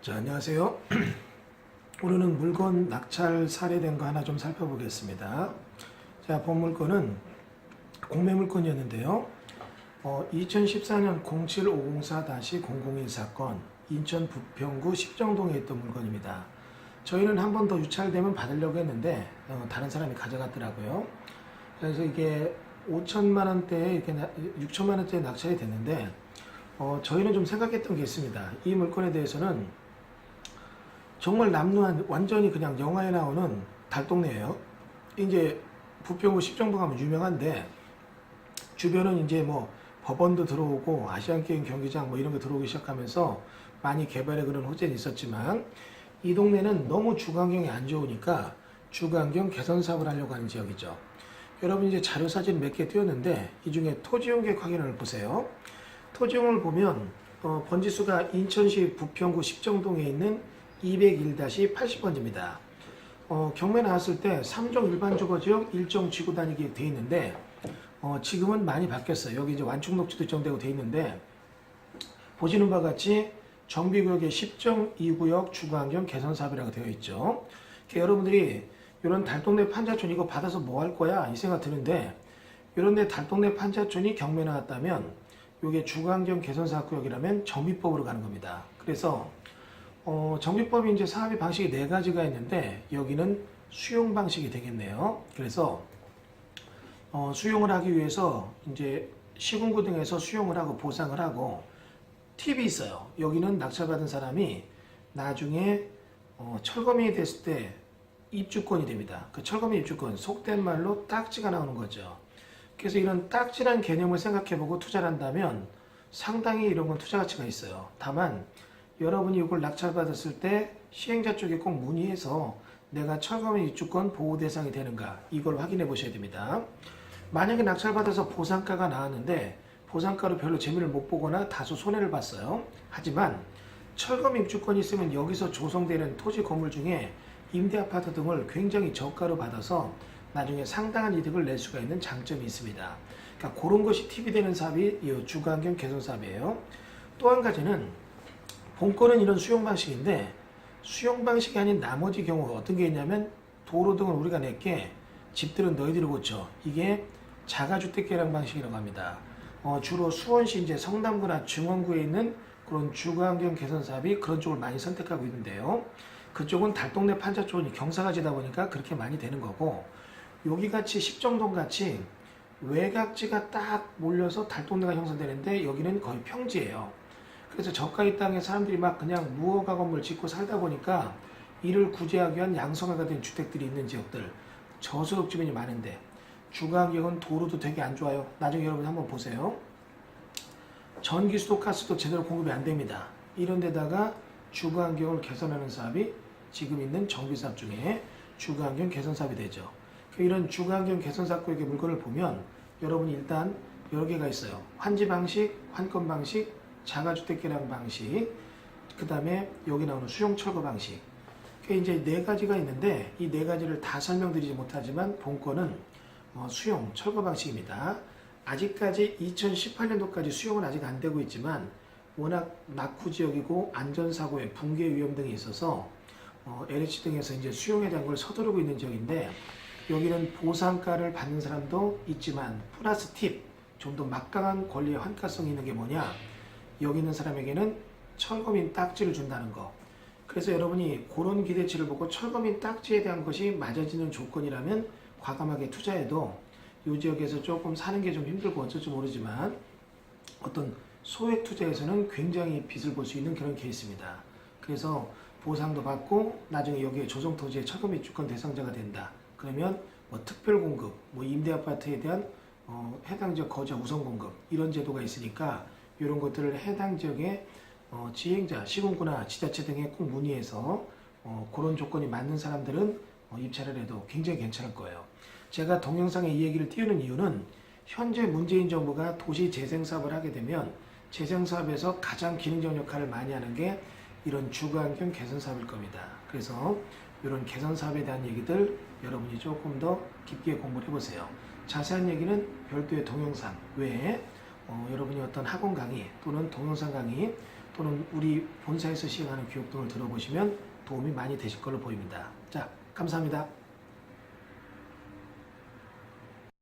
자, 안녕하세요. 오늘은 물건 낙찰 사례된 거 하나 좀 살펴보겠습니다. 자, 본 물건은 공매 물건이었는데요. 2014년 07504-001 사건, 인천 부평구 십정동에 있던 물건입니다. 저희는 한 번 더 유찰되면 받으려고 했는데 다른 사람이 가져갔더라고요. 그래서 이게 5천만 원대에 이렇게 6천만 원대에 낙찰이 됐는데 저희는 좀 생각했던 게 있습니다. 이 물건에 대해서는 정말 남루한 완전히 그냥 영화에 나오는 달동네예요. 이제 부평구 십정동 가면 유명한데 주변은 이제 뭐 법원도 들어오고 아시안게임 경기장 뭐 이런 거 들어오기 시작하면서 많이 개발의 그런 호재는 있었지만 이 동네는 너무 주거환경이 안 좋으니까 주거환경 개선 사업을 하려고 하는 지역이죠. 여러분 이제 자료 사진 몇 개 띄웠는데 이 중에 토지용객 확인을 보세요. 토지용을 보면 번지수가 인천시 부평구 십정동에 있는 201-80번지입니다. 경매 나왔을 때 3종 일반 주거지역 일정 지구 단위기 돼 있는데 지금은 많이 바뀌었어요. 여기 이제 완충 녹지도 지정되고 돼 있는데 보시는 바와 같이 정비구역의 10정 2구역 주거환경 개선 사업이라고 되어 있죠. 여러분들이 이런 달동네 판자촌 이거 받아서 뭐 할 거야 이 생각 드는데 이런 데 달동네 판자촌이 경매 나왔다면 이게 주거환경 개선 사업구역이라면 정비법으로 가는 겁니다. 그래서 정비법이 이제 사업의 방식이 네 가지가 있는데 여기는 수용 방식이 되겠네요. 그래서 수용을 하기 위해서 이제 시군구 등에서 수용을 하고 보상을 하고 팁이 있어요. 여기는 낙찰받은 사람이 나중에 철거민이 됐을 때 입주권이 됩니다. 그 철거민 입주권, 속된 말로 딱지가 나오는 거죠. 그래서 이런 딱지란 개념을 생각해보고 투자를 한다면 상당히 이런 건 투자 가치가 있어요. 다만 여러분이 이걸 낙찰받았을 때 시행자 쪽에 꼭 문의해서 내가 철거민 입주권 보호 대상이 되는가 이걸 확인해 보셔야 됩니다. 만약에 낙찰받아서 보상가가 나왔는데 보상가로 별로 재미를 못 보거나 다소 손해를 봤어요. 하지만 철거민 입주권이 있으면 여기서 조성되는 토지 건물 중에 임대아파트 등을 굉장히 저가로 받아서 나중에 상당한 이득을 낼 수가 있는 장점이 있습니다. 그러니까 그런 것이 팁이 되는 사업이 이 주거환경 개선 사업이에요. 또 한 가지는 본건은 이런 수용 방식인데 수용 방식이 아닌 나머지 경우가 어떤 게 있냐면 도로 등을 우리가 낼게 집들은 너희들이 고쳐 이게 자가주택계량 방식이라고 합니다. 주로 수원시 이제 성남구나 중원구에 있는 그런 주거환경 개선 사업이 그런 쪽을 많이 선택하고 있는데요. 그쪽은 달동네 판자촌이 경사가지다 보니까 그렇게 많이 되는 거고 여기 같이 십정동 같이 외곽지가 딱 몰려서 달동네가 형성되는데 여기는 거의 평지예요. 그래서 저가의 땅에 사람들이 막 그냥 무허가 건물 짓고 살다 보니까 이를 구제하기 위한 양성화가 된 주택들이 있는 지역들 저소득 주민이 많은데 주거환경은 도로도 되게 안 좋아요. 나중에 여러분 한번 보세요. 전기수도 가스도 제대로 공급이 안 됩니다. 이런 데다가 주거환경을 개선하는 사업이 지금 있는 정비사업 중에 주거환경 개선 사업이 되죠. 이런 주거환경 개선 사업의 물건을 보면 여러분이 일단 여러 개가 있어요. 환지 방식, 환권 방식, 자가주택계량 방식, 그 다음에 여기 나오는 수용 철거 방식. 이제 네 가지가 있는데 이 네 가지를 다 설명드리지 못하지만 본건은 수용 철거 방식입니다. 아직까지 2018년도까지 수용은 아직 안 되고 있지만 워낙 낙후 지역이고 안전사고의 붕괴 위험 등이 있어서 LH 등에서 이제 수용에 대한 걸 서두르고 있는 지역인데 여기는 보상가를 받는 사람도 있지만 플러스 팁, 좀 더 막강한 권리의 환가성이 있는 게 뭐냐? 여기 있는 사람에게는 철거민 딱지를 준다는 거. 그래서 여러분이 그런 기대치를 보고 철거민 딱지에 대한 것이 맞아지는 조건이라면 과감하게 투자해도 이 지역에서 조금 사는 게 좀 힘들고 어쩔지 모르지만 어떤 소액 투자에서는 굉장히 빚을 볼 수 있는 그런 케이스입니다. 그래서 보상도 받고 나중에 여기에 조성토지의 철거민 주권 대상자가 된다. 그러면 뭐 특별 공급, 뭐 임대 아파트에 대한 해당 지역 거주자 우선 공급 이런 제도가 있으니까 이런 것들을 해당 지역의 지행자, 시군구나 지자체 등에 꼭 문의해서 그런 조건이 맞는 사람들은 입찰을 해도 굉장히 괜찮을 거예요. 제가 동영상에 이 얘기를 띄우는 이유는 현재 문재인 정부가 도시 재생 사업을 하게 되면 재생 사업에서 가장 기능적 역할을 많이 하는 게 이런 주거환경 개선 사업일 겁니다. 그래서 이런 개선 사업에 대한 얘기들 여러분이 조금 더 깊게 공부를 해보세요. 자세한 얘기는 별도의 동영상 외에 여러분이 어떤 학원 강의 또는 동영상 강의 또는 우리 본사에서 시행하는 교육 등을 들어보시면 도움이 많이 되실 걸로 보입니다. 자, 감사합니다.